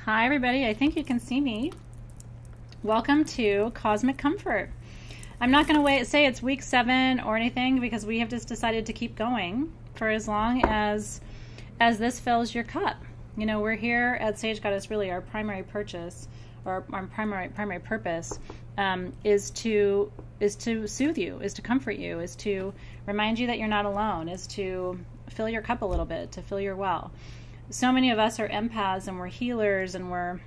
Hi everybody, I think you can see me. Welcome to Cosmic Comfort. I'm not going to say it's week 7 or anything because we have just decided to keep going for as long as this fills your cup. You know, we're here at Sage Goddess. Really, our primary purchase or our primary purpose is to soothe you, is to comfort you, is to remind you that you're not alone, is to fill your cup a little bit, to fill your well. So many of us are empaths and we're healers and we're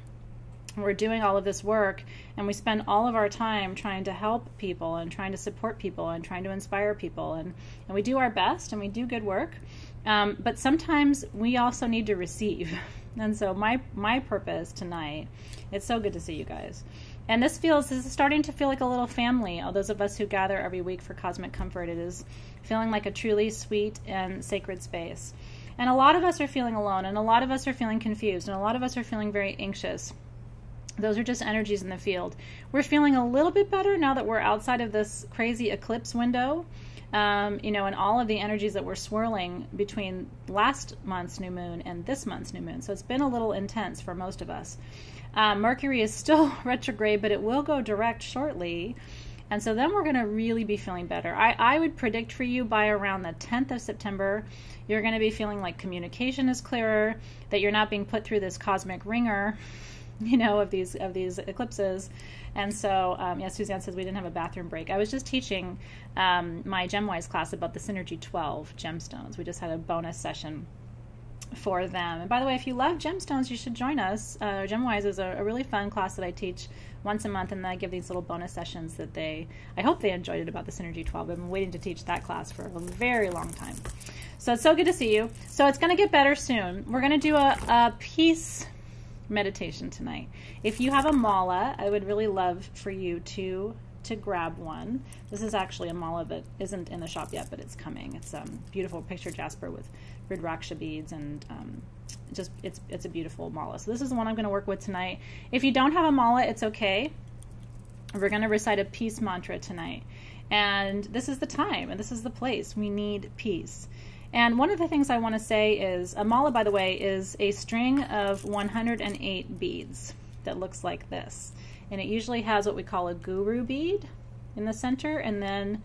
doing all of this work, and we spend all of our time trying to help people and trying to support people and trying to inspire people, and we do our best and we do good work, but sometimes we also need to receive. And so my purpose tonight, it's so good to see you guys, and this is starting to feel like a little family. All those of us who gather every week for Cosmic Comfort, it is feeling like a truly sweet and sacred space. And a lot of us are feeling alone, and a lot of us are feeling confused, and a lot of us are feeling very anxious. Those are just energies in the field. We're feeling a little bit better now that we're outside of this crazy eclipse window, you know, and all of the energies that were swirling between last month's new moon and this month's new moon. So it's been a little intense for most of us. Mercury is still retrograde, but it will go direct shortly. And so then we're going to really be feeling better. I would predict for you by around the 10th of September, you're going to be feeling like communication is clearer, that you're not being put through this cosmic ringer, you know, of these eclipses. And so, yeah, Suzanne says we didn't have a bathroom break. I was just teaching my GemWise class about the Synergy 12 gemstones. We just had a bonus session for them. And by the way, if you love gemstones, you should join us. GemWise is a really fun class that I teach once a month, and then I give these little bonus sessions that I hope they enjoyed it about the Synergy 12. I've been waiting to teach that class for a very long time. So it's so good to see you. So it's going to get better soon. We're going to do a peace meditation tonight. If you have a mala, I would really love for you to grab one. This is actually a mala that isn't in the shop yet, but it's coming. It's beautiful picture jasper with Rudraksha beads, and it's a beautiful mala. So this is the one I'm going to work with tonight. If you don't have a mala, it's okay. We're going to recite a peace mantra tonight, and this is the time and this is the place. We need peace. And one of the things I want to say is, a mala, by the way, is a string of 108 beads that looks like this. And it usually has what we call a guru bead in the center, and then,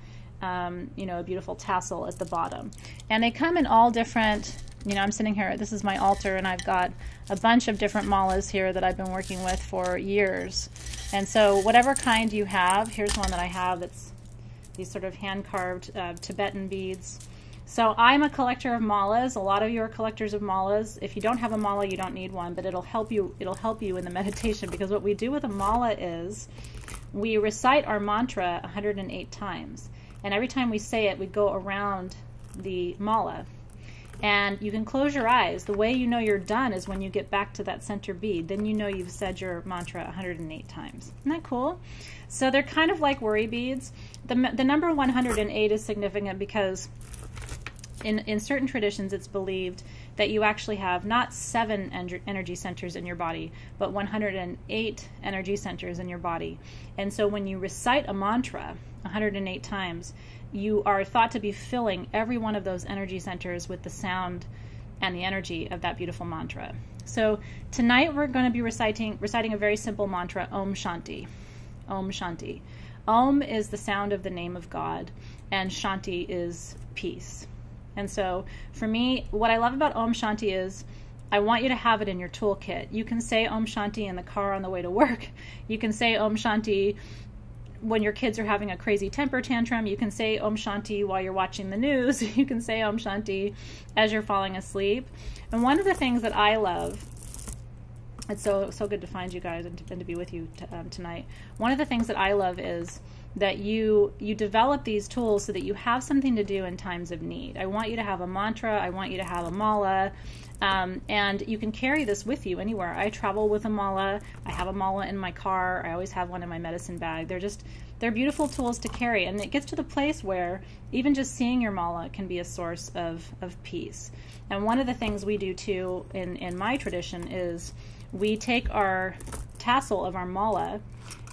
you know, a beautiful tassel at the bottom. And they come in all different, you know, I'm sitting here, this is my altar, and I've got a bunch of different malas here that I've been working with for years. And so whatever kind you have, here's one that I have that's these sort of hand-carved Tibetan beads. So I'm a collector of malas. A lot of you are collectors of malas. If you don't have a mala, you don't need one, but it'll help you in the meditation, because what we do with a mala is we recite our mantra 108 times. And every time we say it, we go around the mala. And you can close your eyes. The way you know you're done is when you get back to that center bead. Then you know you've said your mantra 108 times. Isn't that cool? So they're kind of like worry beads. The number 108 is significant because in certain traditions, it's believed that you actually have not 7 energy centers in your body, but 108 energy centers in your body. And so when you recite a mantra 108 times, you are thought to be filling every one of those energy centers with the sound and the energy of that beautiful mantra. So tonight we're going to be reciting a very simple mantra, Om Shanti. Om Shanti. Om is the sound of the name of God, and Shanti is peace. And so for me, what I love about Om Shanti is I want you to have it in your toolkit. You can say Om Shanti in the car on the way to work. You can say Om Shanti when your kids are having a crazy temper tantrum. You can say Om Shanti while you're watching the news. You can say Om Shanti as you're falling asleep. And one of the things that I love, it's so good to find you guys and to be with you tonight. One of the things that I love is that you develop these tools so that you have something to do in times of need. I want you to have a mantra. I want you to have a mala. And you can carry this with you anywhere. I travel with a mala. I have a mala in my car. I always have one in my medicine bag. They're beautiful tools to carry. And it gets to the place where even just seeing your mala can be a source of peace. And one of the things we do too in my tradition is we take our tassel of our mala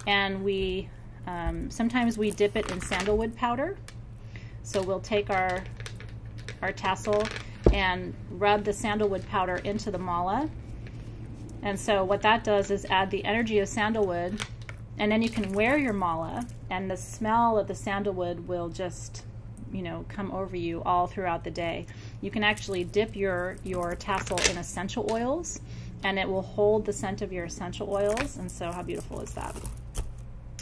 and we sometimes we dip it in sandalwood powder. So we'll take our tassel and rub the sandalwood powder into the mala, And so what that does is add the energy of sandalwood, and then you can wear your mala, and the smell of the sandalwood will just, you know, come over you all throughout the day. You can actually dip your tassel in essential oils, and it will hold the scent of your essential oils. And so how beautiful is that?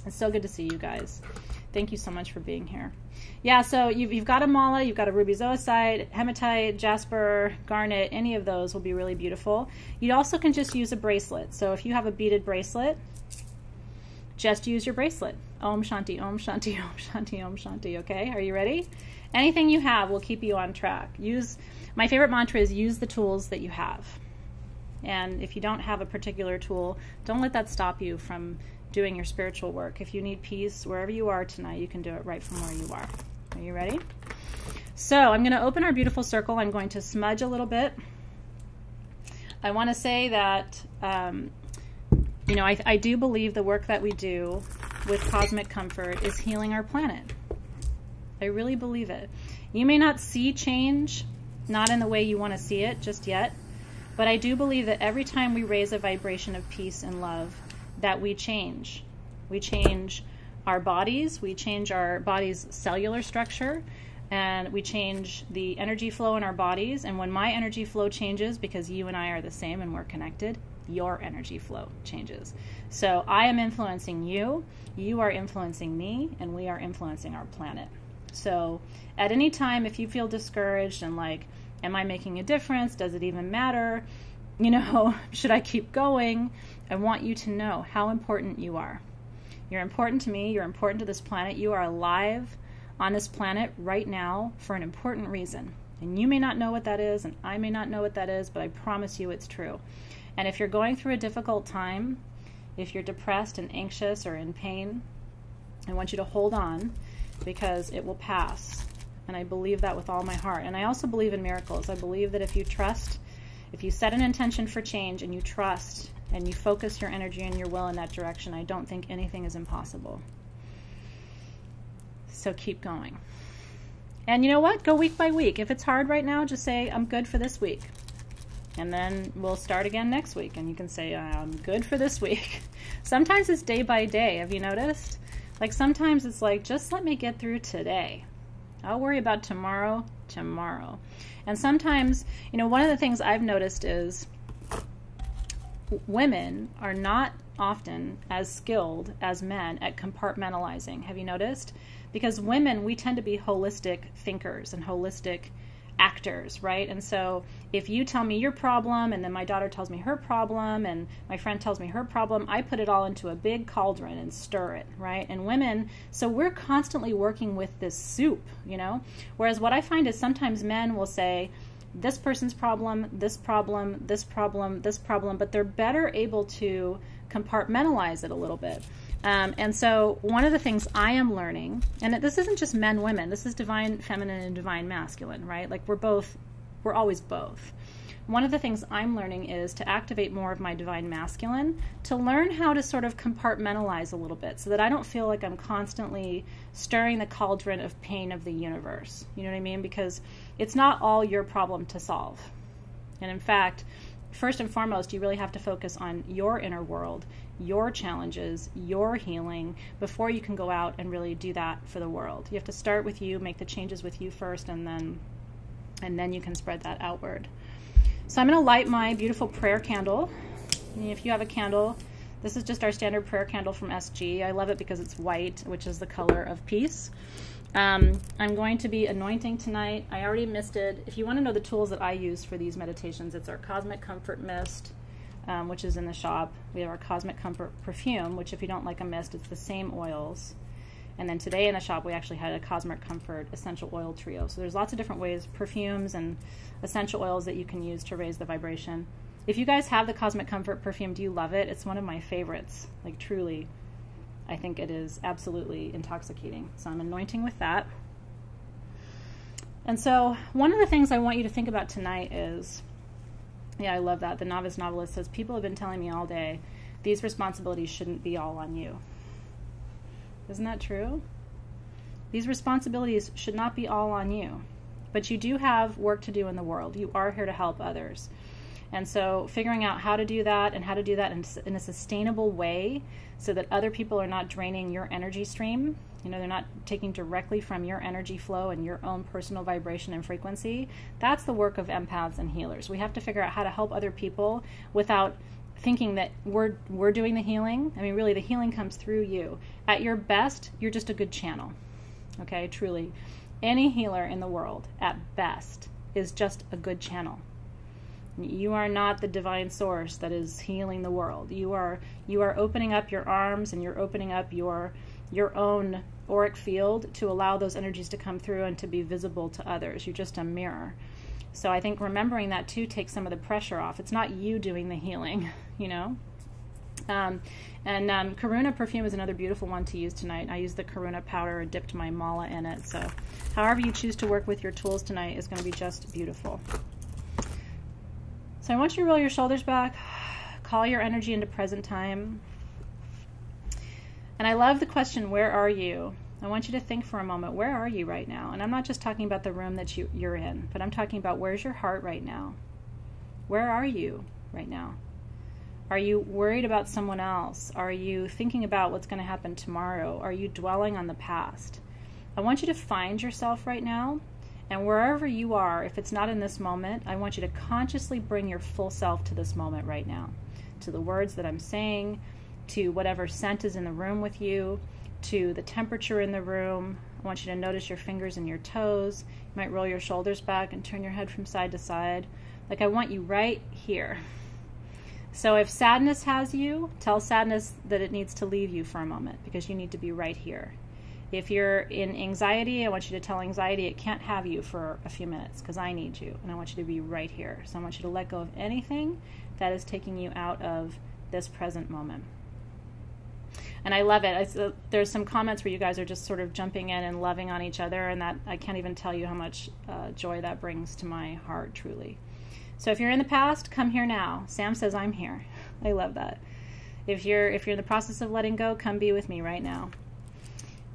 It's so good to see you guys. Thank you so much for being here. Yeah, so you've got a mala, you've got a ruby zoisite, hematite, jasper, garnet, any of those will be really beautiful. You also can just use a bracelet. So if you have a beaded bracelet, just use your bracelet. Om Shanti, Om Shanti, Om Shanti, Om Shanti, okay? Are you ready? Anything you have will keep you on track. My favorite mantra is use the tools that you have. And if you don't have a particular tool, don't let that stop you from doing your spiritual work. If you need peace, wherever you are tonight, you can do it right from where you are. Are you ready? So I'm going to open our beautiful circle. I'm going to smudge a little bit. I want to say that, you know, I do believe the work that we do with Cosmic Comfort is healing our planet. I really believe it. You may not see change, not in the way you want to see it just yet, but I do believe that every time we raise a vibration of peace and love, that we change. We change our bodies, we change our body's cellular structure, and we change the energy flow in our bodies. And when my energy flow changes, because you and I are the same and we're connected, your energy flow changes. So I am influencing you, you are influencing me, and we are influencing our planet. So at any time, if you feel discouraged and like, am I making a difference? Does it even matter? You know, should I keep going? I want you to know how important you are. You're important to me. You're important to this planet. You are alive on this planet right now for an important reason. And you may not know what that is, and I may not know what that is, but I promise you it's true. And if you're going through a difficult time, if you're depressed and anxious or in pain, I want you to hold on, because it will pass. And I believe that with all my heart. And I also believe in miracles. I believe that if you trust, if you set an intention for change and you trust and you focus your energy and your will in that direction, I don't think anything is impossible. So keep going. And you know what? Go week by week. If it's hard right now, just say, I'm good for this week. And then we'll start again next week. And you can say, I'm good for this week. Sometimes it's day by day. Have you noticed? Like sometimes it's like, just let me get through today. I'll worry about tomorrow. And sometimes, you know, one of the things I've noticed is women are not often as skilled as men at compartmentalizing. Have you noticed? Because women, we tend to be holistic thinkers and holistic actors, right? And so if you tell me your problem, and then my daughter tells me her problem, and my friend tells me her problem, I put it all into a big cauldron and stir it, right? And women, so we're constantly working with this soup, you know? Whereas what I find is sometimes men will say, this person's problem, this problem, this problem, this problem, but they're better able to compartmentalize it a little bit. And so one of the things I am learning, and this isn't just men, women, this is divine feminine and divine masculine, right? Like we're always both. One of the things I'm learning is to activate more of my divine masculine, to learn how to sort of compartmentalize a little bit so that I don't feel like I'm constantly stirring the cauldron of pain of the universe. You know what I mean? Because it's not all your problem to solve. And in fact, first and foremost, you really have to focus on your inner world, your challenges, your healing, before you can go out and really do that for the world. You have to start with you, make the changes with you first, and then you can spread that outward. So I'm going to light my beautiful prayer candle. And if you have a candle, this is just our standard prayer candle from SG. I love it because it's white, which is the color of peace. I'm going to be anointing tonight. I already misted. If you want to know the tools that I use for these meditations, it's our Cosmic Comfort Mist, which is in the shop. We have our Cosmic Comfort Perfume, which if you don't like a mist, it's the same oils. And then today in the shop, we actually had a Cosmic Comfort Essential Oil Trio. So there's lots of different ways, perfumes and essential oils that you can use to raise the vibration. If you guys have the Cosmic Comfort Perfume, do you love it? It's one of my favorites, like truly. I think it is absolutely intoxicating. So I'm anointing with that. And so one of the things I want you to think about tonight is, yeah, I love that. The Novice Novelist says, people have been telling me all day, these responsibilities shouldn't be all on you. Isn't that true? These responsibilities should not be all on you. But you do have work to do in the world. You are here to help others. And so figuring out how to do that and how to do that in a sustainable way so that other people are not draining your energy stream. You know, they're not taking directly from your energy flow and your own personal vibration and frequency. That's the work of empaths and healers. We have to figure out how to help other people without thinking that we're doing the healing. I mean, really, the healing comes through you. At your best, you're just a good channel. Okay, truly. Any healer in the world, at best, is just a good channel. You are not the divine source that is healing the world. You are opening up your arms and you're opening up your own auric field to allow those energies to come through and to be visible to others. You're just a mirror. So I think remembering that too takes some of the pressure off. It's not you doing the healing, you know. Karuna perfume is another beautiful one to use tonight. I used the Karuna powder and dipped my mala in it. So however you choose to work with your tools tonight is going to be just beautiful. So I want you to roll your shoulders back, call your energy into present time. And I love the question, where are you? I want you to think for a moment, where are you right now? And I'm not just talking about the room that you're in, but I'm talking about where's your heart right now? Where are you right now? Are you worried about someone else? Are you thinking about what's going to happen tomorrow? Are you dwelling on the past? I want you to find yourself right now, and wherever you are, if it's not in this moment, I want you to consciously bring your full self to this moment right now, to the words that I'm saying, to whatever scent is in the room with you, to the temperature in the room. I want you to notice your fingers and your toes. You might roll your shoulders back and turn your head from side to side. Like, I want you right here. So if sadness has you, tell sadness that it needs to leave you for a moment because you need to be right here. If you're in anxiety, I want you to tell anxiety it can't have you for a few minutes because I need you and I want you to be right here. So I want you to let go of anything that is taking you out of this present moment. And I love it. There's some comments where you guys are just sort of jumping in and loving on each other, and that I can't even tell you how much joy that brings to my heart, truly. So if you're in the past, come here now. Sam says, I'm here. I love that. If you're in the process of letting go, come be with me right now.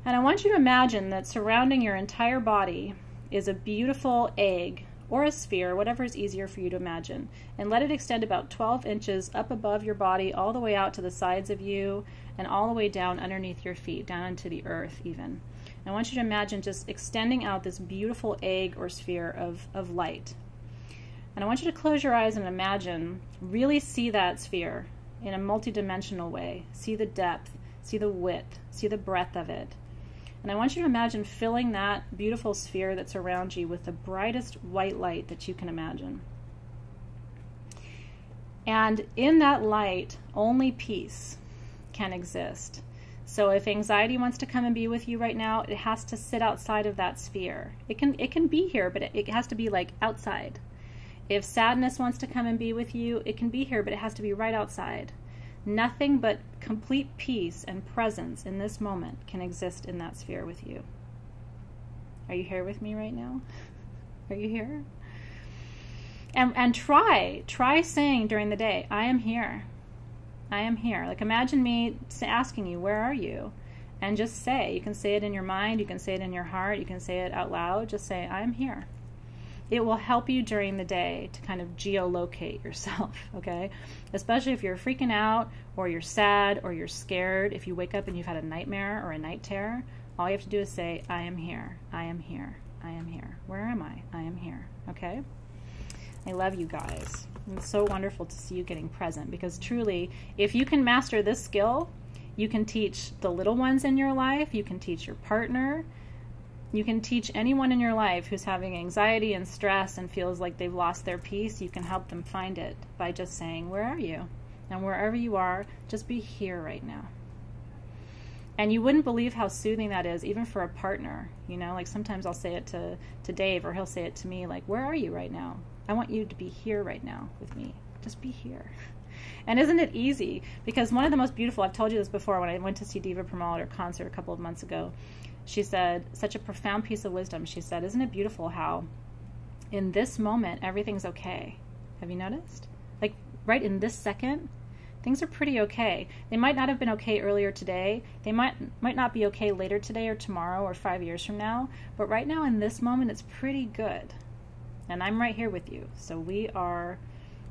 And I want you to imagine that surrounding your entire body is a beautiful egg or a sphere, whatever is easier for you to imagine. And let it extend about 12 inches up above your body, all the way out to the sides of you, and all the way down underneath your feet, down into the earth even. And I want you to imagine just extending out this beautiful egg or sphere of light. And I want you to close your eyes and imagine, really see that sphere in a multidimensional way. See the depth, see the width, see the breadth of it. And I want you to imagine filling that beautiful sphere that's around you with the brightest white light that you can imagine. And in that light, only peace can exist. So if anxiety wants to come and be with you right now, it has to sit outside of that sphere. It can be here, but it has to be like outside. If sadness wants to come and be with you, it can be here, but it has to be right outside. Nothing but complete peace and presence in this moment can exist in that sphere with you. Are you here with me right now? Are you here? And try saying during the day, I am here. I am here. Like, imagine me asking you, where are you? And just say, you can say it in your mind, you can say it in your heart, you can say it out loud. Just say, I am here. It will help you during the day to kind of geolocate yourself, okay? Especially if you're freaking out or you're sad or you're scared. If you wake up and you've had a nightmare or a night terror, all you have to do is say, I am here, I am here, I am here. Where am I? I am here, okay? I love you guys. It's so wonderful to see you getting present because truly, if you can master this skill, you can teach the little ones in your life, you can teach your partner, you can teach anyone in your life who's having anxiety and stress and feels like they've lost their peace. You can help them find it by just saying, where are you? And wherever you are, just be here right now. And you wouldn't believe how soothing that is, even for a partner. You know, like sometimes I'll say it to Dave, or he'll say it to me, like, where are you right now? I want you to be here right now with me. Just be here. And isn't it easy? Because one of the most beautiful, I've told you this before, when I went to see Diva Premal at her concert a couple of months ago, she said, such a profound piece of wisdom. She said, isn't it beautiful how in this moment, everything's okay? Have you noticed? Like right in this second, things are pretty okay. They might not have been okay earlier today. They might not be okay later today or tomorrow or 5 years from now. But right now in this moment, it's pretty good. And I'm right here with you. So we are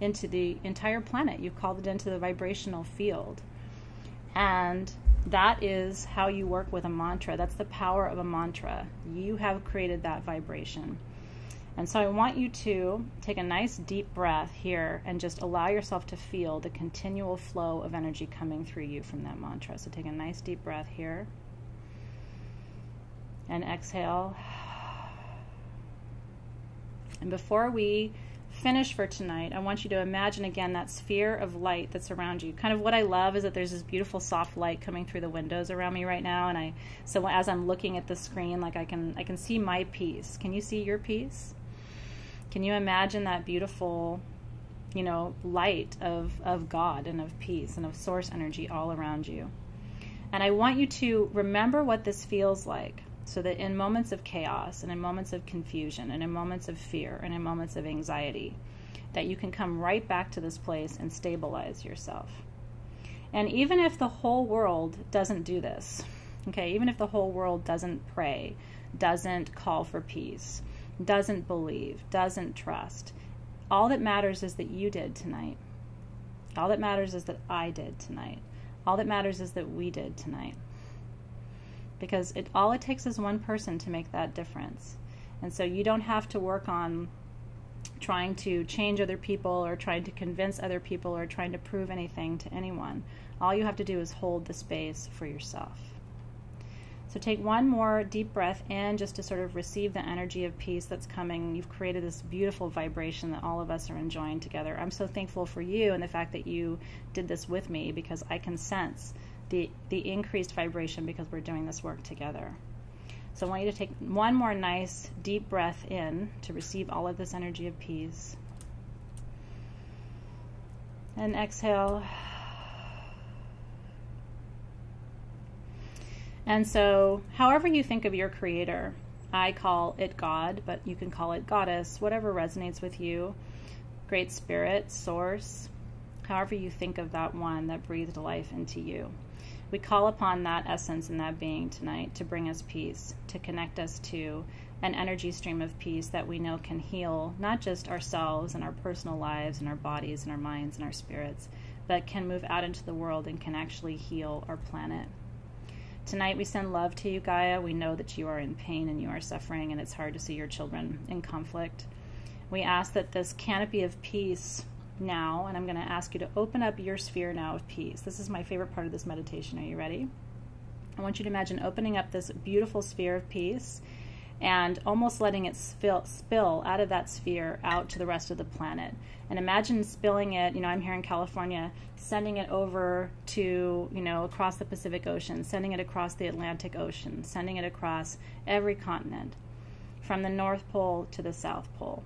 into the entire planet. You've called it into the vibrational field. And that is how you work with a mantra. That's the power of a mantra. You have created that vibration. And so I want you to take a nice deep breath here and just allow yourself to feel the continual flow of energy coming through you from that mantra. So take a nice deep breath here. And exhale. And before we finish for tonight, I want you to imagine again that sphere of light that's around you. Kind of what I love is that there's this beautiful soft light coming through the windows around me right now, and so as I'm looking at the screen, like I can see my piece. Can you see your piece? Can you imagine that beautiful, light of God and of peace and of source energy all around you? And I want you to remember what this feels like, so that in moments of chaos and in moments of confusion and in moments of fear and in moments of anxiety, that you can come right back to this place and stabilize yourself. And even if the whole world doesn't do this, okay, even if the whole world doesn't pray, doesn't call for peace, doesn't believe, doesn't trust, all that matters is that you did tonight. All that matters is that I did tonight. All that matters is that we did tonight. Because all it takes is one person to make that difference. And so you don't have to work on trying to change other people or trying to convince other people or trying to prove anything to anyone. All you have to do is hold the space for yourself. So take one more deep breath in just to sort of receive the energy of peace that's coming. You've created this beautiful vibration that all of us are enjoying together. I'm so thankful for you and the fact that you did this with me, because I can sense the increased vibration because we're doing this work together. So I want you to take one more nice deep breath in to receive all of this energy of peace. And exhale. And so however you think of your creator, I call it God, but you can call it goddess, whatever resonates with you, great spirit, source, however you think of that one that breathed life into you. We call upon that essence and that being tonight to bring us peace, to connect us to an energy stream of peace that we know can heal not just ourselves and our personal lives and our bodies and our minds and our spirits, but can move out into the world and can actually heal our planet. Tonight we send love to you, Gaia. We know that you are in pain and you are suffering, and it's hard to see your children in conflict. We ask that this canopy of peace now, and I'm going to ask you to open up your sphere now of peace. This is my favorite part of this meditation. Are you ready? I want you to imagine opening up this beautiful sphere of peace and almost letting it spill out of that sphere out to the rest of the planet. And imagine spilling it, I'm here in California, sending it over to, across the Pacific Ocean, sending it across the Atlantic Ocean, sending it across every continent, from the North Pole to the South Pole.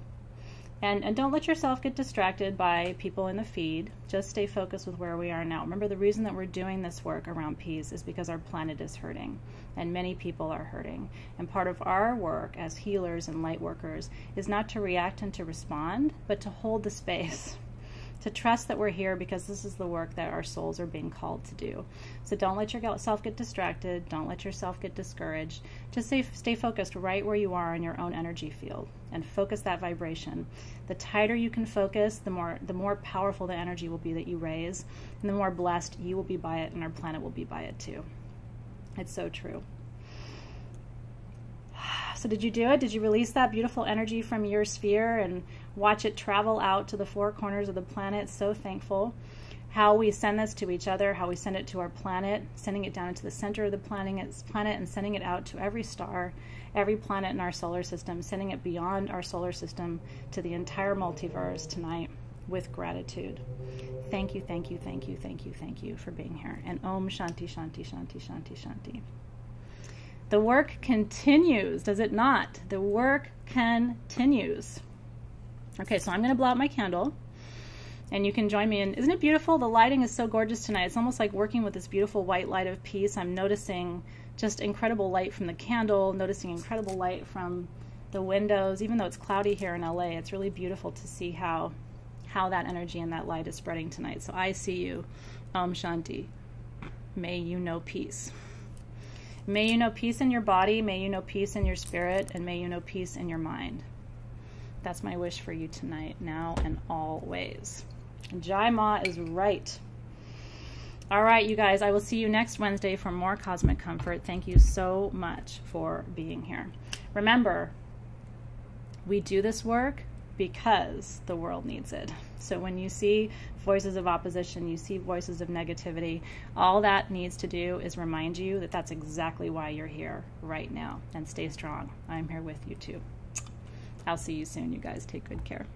And don't let yourself get distracted by people in the feed. Just stay focused with where we are now. Remember, the reason that we're doing this work around peace is because our planet is hurting, and many people are hurting. And part of our work as healers and light workers is not to react and to respond, but to hold the space, to trust that we're here because this is the work that our souls are being called to do. So don't let yourself get distracted. Don't let yourself get discouraged. Just stay focused right where you are in your own energy field and focus that vibration. The tighter you can focus, the more powerful the energy will be that you raise, and the more blessed you will be by it, and our planet will be by it too. It's so true. So did you do it? Did you release that beautiful energy from your sphere and watch it travel out to the four corners of the planet? So thankful. How we send this to each other, how we send it to our planet, sending it down into the center of the planet and sending it out to every star, every planet in our solar system, sending it beyond our solar system to the entire multiverse tonight with gratitude. Thank you, thank you, thank you, thank you, thank you for being here. And Om Shanti, Shanti, Shanti, Shanti, Shanti. The work continues, does it not? The work continues. Okay, so I'm going to blow out my candle, and you can join me in. Isn't it beautiful? The lighting is so gorgeous tonight. It's almost like working with this beautiful white light of peace. I'm noticing just incredible light from the candle, noticing incredible light from the windows. Even though it's cloudy here in LA, it's really beautiful to see how that energy and that light is spreading tonight. So I see you. Om Shanti. May you know peace. May you know peace in your body, may you know peace in your spirit, and may you know peace in your mind. That's my wish for you tonight, now and always. Jai Ma is right. All right, you guys, I will see you next Wednesday for more Cosmic Comfort. Thank you so much for being here. Remember, we do this work because the world needs it. So when you see voices of opposition, you see voices of negativity, all that needs to do is remind you that that's exactly why you're here right now. And stay strong. I'm here with you too. I'll see you soon, you guys. Take good care.